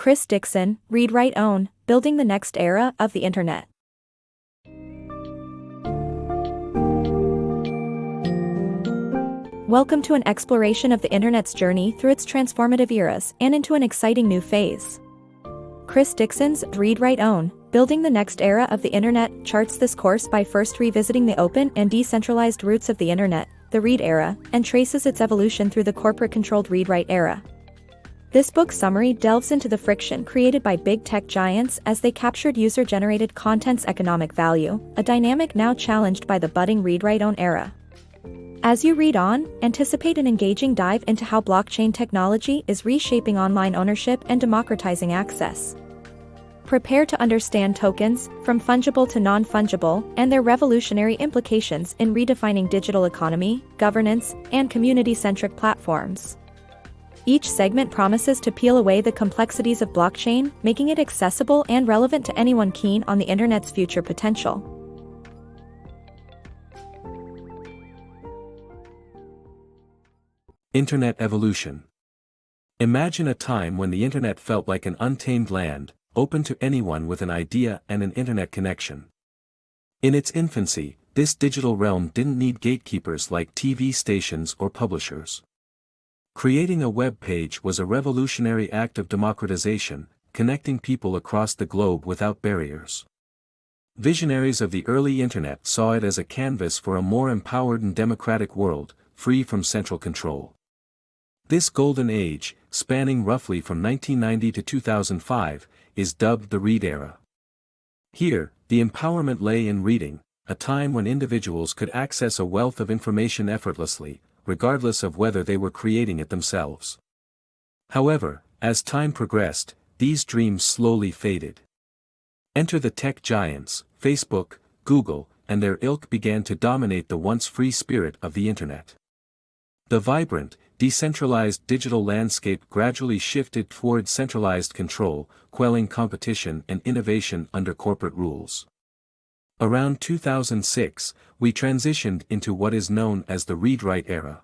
Chris Dixon, Read Write Own, Building the Next Era of the Internet. Welcome to an exploration of the Internet's journey through its transformative eras and into an exciting new phase. Chris Dixon's Read Write Own, Building the Next Era of the Internet charts this course by first revisiting the open and decentralized roots of the Internet, the read era, and traces its evolution through the corporate-controlled read-write era. This book summary delves into the friction created by big tech giants as they captured user-generated content's economic value, a dynamic now challenged by the budding read-write-own era. As you read on, anticipate an engaging dive into how blockchain technology is reshaping online ownership and democratizing access. Prepare to understand tokens, from fungible to non-fungible, and their revolutionary implications in redefining digital economy, governance, and community-centric platforms. Each segment promises to peel away the complexities of blockchain, making it accessible and relevant to anyone keen on the Internet's future potential. Internet evolution. Imagine a time when the Internet felt like an untamed land, open to anyone with an idea and an Internet connection. In its infancy, this digital realm didn't need gatekeepers like TV stations or publishers. Creating a web page was a revolutionary act of democratization, connecting people across the globe without barriers. Visionaries of the early Internet saw it as a canvas for a more empowered and democratic world, free from central control. This golden age, spanning roughly from 1990 to 2005, is dubbed the Read Era. Here, the empowerment lay in reading, a time when individuals could access a wealth of information effortlessly, regardless of whether they were creating it themselves. However, as time progressed, these dreams slowly faded. Enter the tech giants, Facebook, Google, and their ilk began to dominate the once free spirit of the Internet. The vibrant, decentralized digital landscape gradually shifted toward centralized control, quelling competition and innovation under corporate rules. Around 2006, we transitioned into what is known as the read-write era.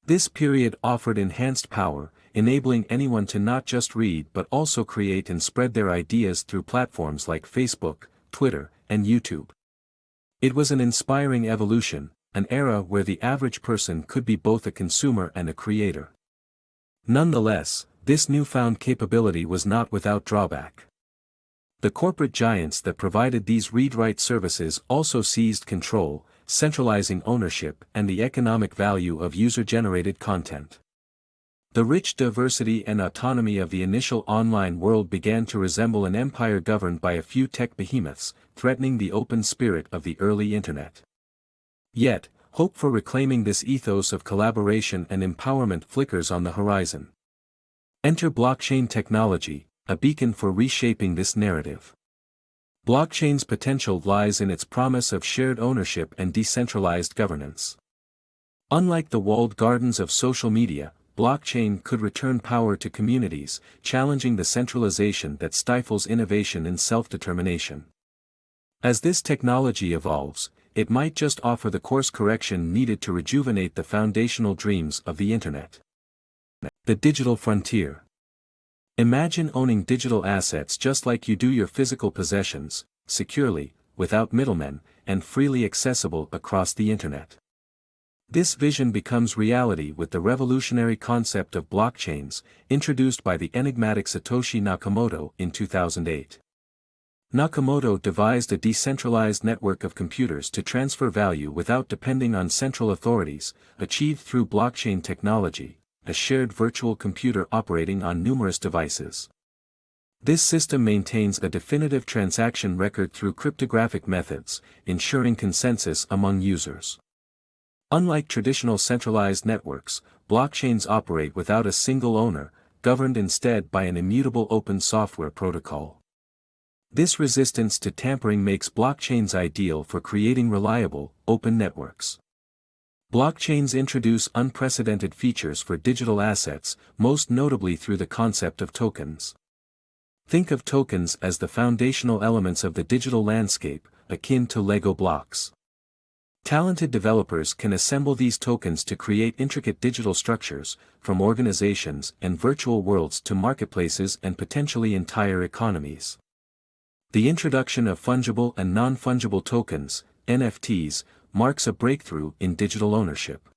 This period offered enhanced power, enabling anyone to not just read but also create and spread their ideas through platforms like Facebook, Twitter, and YouTube. It was an inspiring evolution, an era where the average person could be both a consumer and a creator. Nonetheless, this newfound capability was not without drawback. The corporate giants that provided these read-write services also seized control, centralizing ownership and the economic value of user-generated content. The rich diversity and autonomy of the initial online world began to resemble an empire governed by a few tech behemoths, threatening the open spirit of the early Internet. Yet, hope for reclaiming this ethos of collaboration and empowerment flickers on the horizon. Enter blockchain technology, a beacon for reshaping this narrative. Blockchain's potential lies in its promise of shared ownership and decentralized governance. Unlike the walled gardens of social media, blockchain could return power to communities, challenging the centralization that stifles innovation and self-determination. As this technology evolves, it might just offer the course correction needed to rejuvenate the foundational dreams of the Internet. The digital frontier. Imagine owning digital assets just like you do your physical possessions, securely, without middlemen, and freely accessible across the Internet. This vision becomes reality with the revolutionary concept of blockchains, introduced by the enigmatic Satoshi Nakamoto in 2008. Nakamoto devised a decentralized network of computers to transfer value without depending on central authorities, achieved through blockchain technology, a shared virtual computer operating on numerous devices. This system maintains a definitive transaction record through cryptographic methods, ensuring consensus among users. Unlike traditional centralized networks, blockchains operate without a single owner, governed instead by an immutable open software protocol. This resistance to tampering makes blockchains ideal for creating reliable, open networks. Blockchains introduce unprecedented features for digital assets, most notably through the concept of tokens. Think of tokens as the foundational elements of the digital landscape, akin to Lego blocks. Talented developers can assemble these tokens to create intricate digital structures, from organizations and virtual worlds to marketplaces and potentially entire economies. The introduction of fungible and non-fungible tokens, NFTs, marks a breakthrough in digital ownership.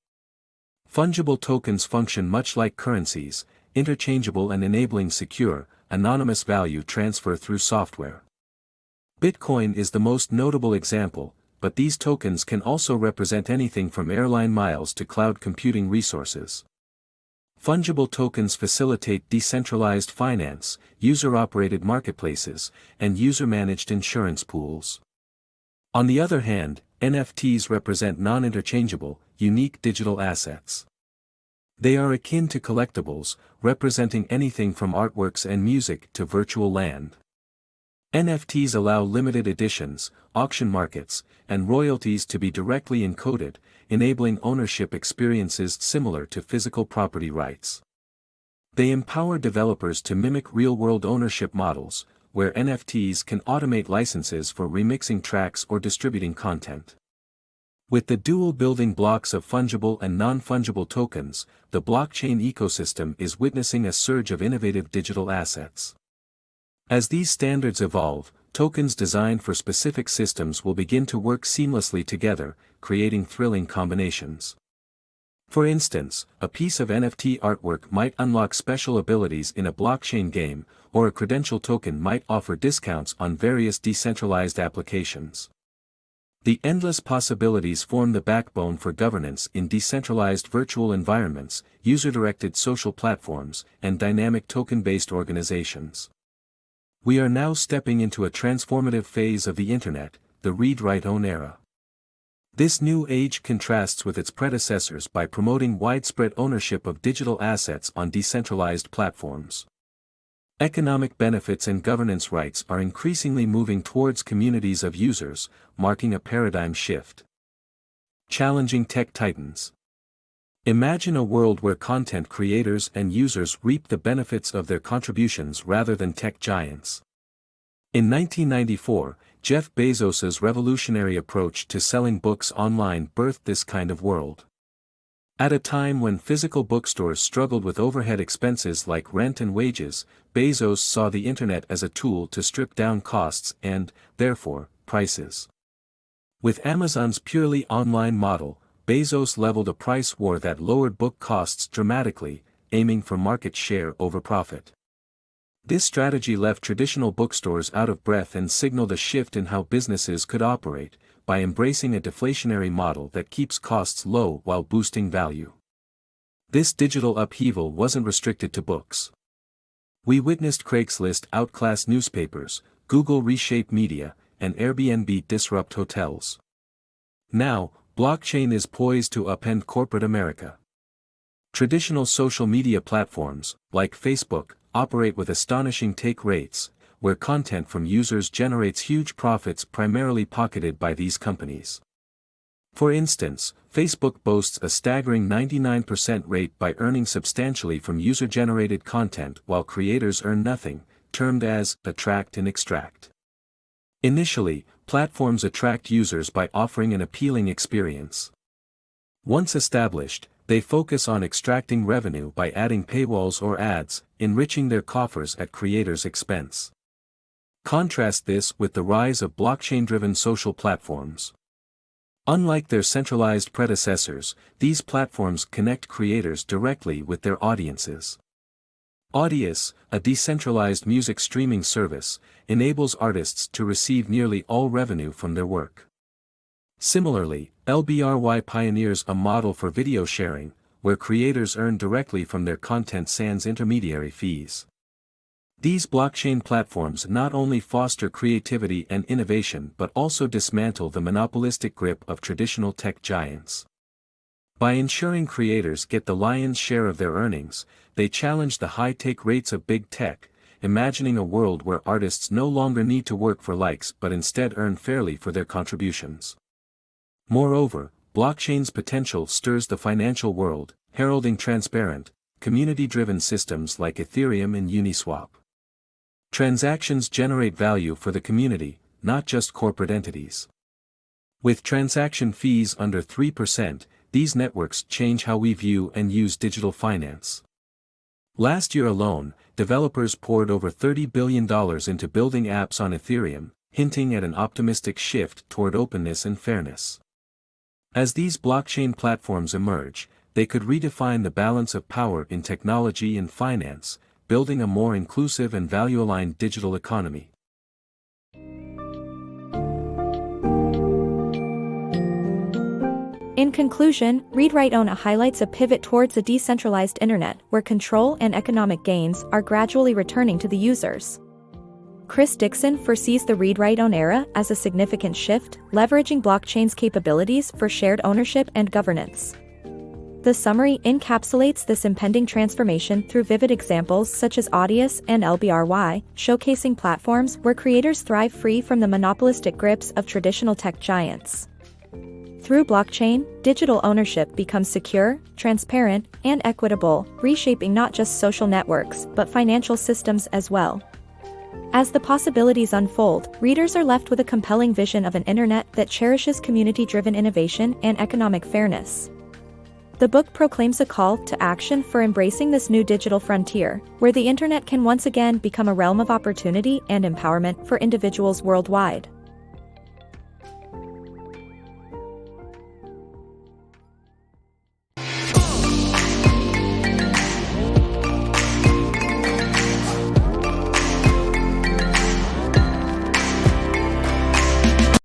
Fungible tokens function much like currencies, interchangeable and enabling secure, anonymous value transfer through software. Bitcoin is the most notable example, but these tokens can also represent anything from airline miles to cloud computing resources. Fungible tokens facilitate decentralized finance, user-operated marketplaces, and user-managed insurance pools. On the other hand, NFTs represent non-interchangeable, unique digital assets. They are akin to collectibles, representing anything from artworks and music to virtual land. NFTs allow limited editions, auction markets, and royalties to be directly encoded, enabling ownership experiences similar to physical property rights. They empower developers to mimic real-world ownership models, where NFTs can automate licenses for remixing tracks or distributing content. With the dual building blocks of fungible and non-fungible tokens, the blockchain ecosystem is witnessing a surge of innovative digital assets. As these standards evolve, tokens designed for specific systems will begin to work seamlessly together, creating thrilling combinations. For instance, a piece of NFT artwork might unlock special abilities in a blockchain game, or a credential token might offer discounts on various decentralized applications. The endless possibilities form the backbone for governance in decentralized virtual environments, user-directed social platforms, and dynamic token-based organizations. We are now stepping into a transformative phase of the Internet, the read-write-own era. This new age contrasts with its predecessors by promoting widespread ownership of digital assets on decentralized platforms. Economic benefits and governance rights are increasingly moving towards communities of users, marking a paradigm shift. Challenging tech titans. Imagine a world where content creators and users reap the benefits of their contributions rather than tech giants. In 1994, Jeff Bezos's revolutionary approach to selling books online birthed this kind of world. At a time when physical bookstores struggled with overhead expenses like rent and wages, Bezos saw the internet as a tool to strip down costs and, therefore, prices. With Amazon's purely online model, Bezos leveled a price war that lowered book costs dramatically, aiming for market share over profit. This strategy left traditional bookstores out of breath and signaled a shift in how businesses could operate, by embracing a deflationary model that keeps costs low while boosting value. This digital upheaval wasn't restricted to books. We witnessed Craigslist outclass newspapers, Google reshape media, and Airbnb disrupt hotels. Now, blockchain is poised to upend corporate America. Traditional social media platforms, like Facebook, operate with astonishing take rates, where content from users generates huge profits primarily pocketed by these companies. For instance, Facebook boasts a staggering 99% rate by earning substantially from user-generated content while creators earn nothing, termed as attract and extract. Initially, platforms attract users by offering an appealing experience. Once established, they focus on extracting revenue by adding paywalls or ads, enriching their coffers at creators' expense. Contrast this with the rise of blockchain-driven social platforms. Unlike their centralized predecessors, these platforms connect creators directly with their audiences. Audius, a decentralized music streaming service, enables artists to receive nearly all revenue from their work. Similarly, LBRY pioneers a model for video sharing, where creators earn directly from their content sans intermediary fees. These blockchain platforms not only foster creativity and innovation but also dismantle the monopolistic grip of traditional tech giants. By ensuring creators get the lion's share of their earnings, they challenge the high take rates of big tech, imagining a world where artists no longer need to work for likes but instead earn fairly for their contributions. Moreover, blockchain's potential stirs the financial world, heralding transparent, community-driven systems like Ethereum and Uniswap. Transactions generate value for the community, not just corporate entities. With transaction fees under 3%, these networks change how we view and use digital finance. Last year alone, developers poured over $30 billion into building apps on Ethereum, hinting at an optimistic shift toward openness and fairness. As these blockchain platforms emerge, they could redefine the balance of power in technology and finance, building a more inclusive and value-aligned digital economy. In conclusion, Read Write Own highlights a pivot towards a decentralized internet where control and economic gains are gradually returning to the users. Chris Dixon foresees the Read Write Own era as a significant shift, leveraging blockchain's capabilities for shared ownership and governance. The summary encapsulates this impending transformation through vivid examples such as Audius and LBRY, showcasing platforms where creators thrive free from the monopolistic grips of traditional tech giants. Through blockchain, digital ownership becomes secure, transparent, and equitable, reshaping not just social networks but financial systems as well. As the possibilities unfold, readers are left with a compelling vision of an internet that cherishes community-driven innovation and economic fairness. The book proclaims a call to action for embracing this new digital frontier, where the internet can once again become a realm of opportunity and empowerment for individuals worldwide.